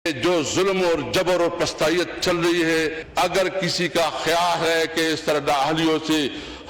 جو ظلم اور جبر اور پستائیت چل رہی ہے، اگر کسی کا خیال ہے کہ اس طرح نااہلیوں سے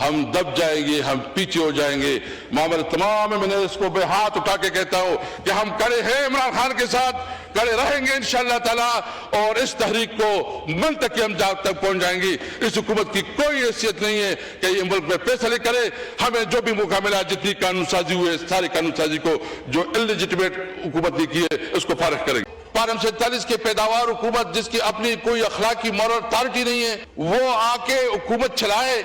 ہم دب جائیں گے، ہم پیچھے ہو جائیں گے، معاملہ تمام میں نے اس کو بے ہاتھ اٹھا کے کہتا ہوں کہ ہم کڑے ہیں عمران خان کے ساتھ، کڑے رہیں گے انشاءاللہ تعالی، اور اس تحریک کو منطقی ہم جہاں تک پہنچ جائیں گی۔ اس حکومت کی کوئی حیثیت نہیں ہے کہ یہ ملک میں فیصلے کرے، ہمیں جو بھی موقع ملا، جتنی قانون سازی ہوئے ساری قانون سازی کو جو انلیجٹمیٹ حکومت نے کی ہے اس کو فارغ کرے گی۔ پارم 47 کے پیداوار حکومت جس کی اپنی کوئی اخلاقی مورل اتھارٹی نہیں ہے، وہ آ کے حکومت چلائے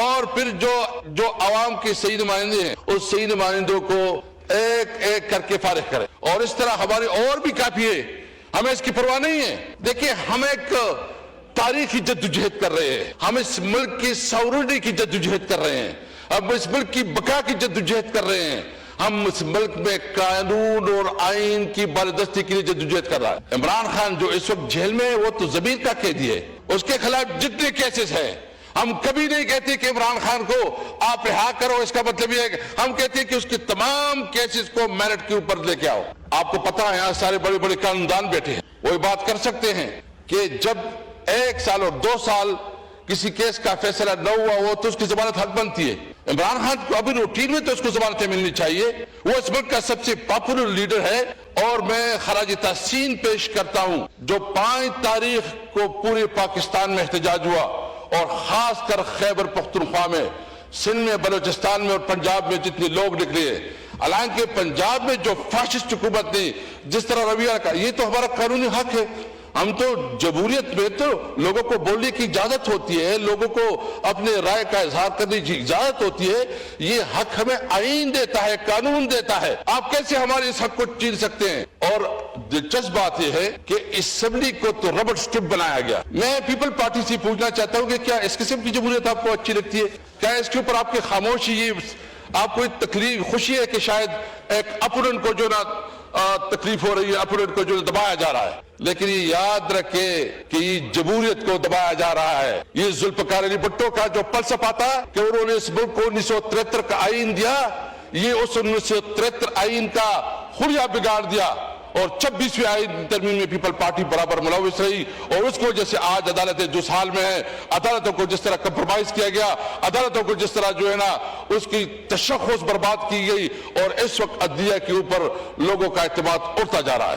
اور پھر جو عوام کے صحیح نمائندے ہیں اس صحیح نمائندوں کو ایک ایک کر کے فارغ کرے، اور اس طرح ہماری اور بھی کافی ہے، ہمیں اس کی پرواہ نہیں ہے۔ دیکھیں، ہم ایک تاریخی جدوجہد کر رہے ہیں، ہم اس ملک کی سورنٹی کی جدوجہد کر رہے ہیں، ہم اس ملک کی بقا کی جدوجہد کر رہے ہیں، ہم اس ملک میں قانون اور آئین کی بالادستی کے لیے جدوجہد کر رہا ہے۔ عمران خان جو اس وقت جیل میں ہے وہ تو ضمیر کا قیدی ہے، اس کے خلاف جتنے کیسز ہیں، ہم کبھی نہیں کہتے کہ عمران خان کو آپ رہا کرو، اس کا مطلب یہ ہے کہ ہم کہتے ہیں کہ اس کے تمام کیسز کو میرٹ کے اوپر لے کے آؤ۔ آپ کو پتا ہے یہاں سارے بڑے بڑے قانون بیٹھے ہیں، وہی بات کر سکتے ہیں کہ جب 1 سال اور 2 سال کسی کیس کا فیصلہ نہ ہوا ہو تو اس کی ضمانت حق بنتی ہے۔ عمران خان کو ابھی روٹین میں تو اس کو ضمانتیں ملنی چاہیے، وہ اس ملک کا سب سے پاپولر لیڈر ہے، اور میں خراج تحسین پیش کرتا ہوں جو 5 تاریخ کو پورے پاکستان میں احتجاج ہوا، اور خاص کر خیبر پختونخوا میں، سندھ میں، بلوچستان میں اور پنجاب میں جتنے لوگ نکلے ہیں۔ حالانکہ پنجاب میں جو فاشسٹ حکومت نے جس طرح رویہ رکھا، یہ تو ہمارا قانونی حق ہے، ہم تو جمہوریت میں تو لوگوں کو بولنے کی اجازت ہوتی ہے، لوگوں کو اپنے رائے کا اظہار کرنے کی اجازت ہوتی ہے، یہ حق ہمیں آئین دیتا ہے، قانون دیتا ہے، آپ کیسے ہمارے اس حق کو چھین سکتے ہیں؟ اور دلچسپ بات یہ ہے کہ اسمبلی کو تو ربڑ سٹمپ بنایا گیا۔ میں پیپل پارٹی سے پوچھنا چاہتا ہوں کہ کیا اس قسم کی جمہوریت آپ کو اچھی لگتی ہے؟ کیا اس کے اوپر آپ کی خاموشی، یہ آپ کو تکلیف خوشی ہے کہ شاید ایک اپوننٹ کو جو نا تکلیف ہو رہی ہے، اپوننٹ کو جو دبایا جا رہا ہے؟ لیکن یہ یاد رکھے کہ یہ جمہوریت کو دبایا جا رہا ہے۔ یہ ذوالفقار علی بھٹو کا جو فلسفہ تھا کہ انہوں نے اس ملک کو 1973 کا آئین دیا، یہ اس 1973 آئین کا خلیہ بگاڑ دیا، اور 26ویں آئین ترمیم میں پیپل پارٹی برابر ملوث رہی، اور اس کو جیسے آج عدالتیں جس حال میں ہیں، عدالتوں کو جس طرح کمپرومائز کیا گیا، عدالتوں کو جس طرح جو ہے نا اس کی تشخص برباد کی گئی، اور اس وقت عدلیہ کے اوپر لوگوں کا اعتماد اٹھتا جا رہا ہے۔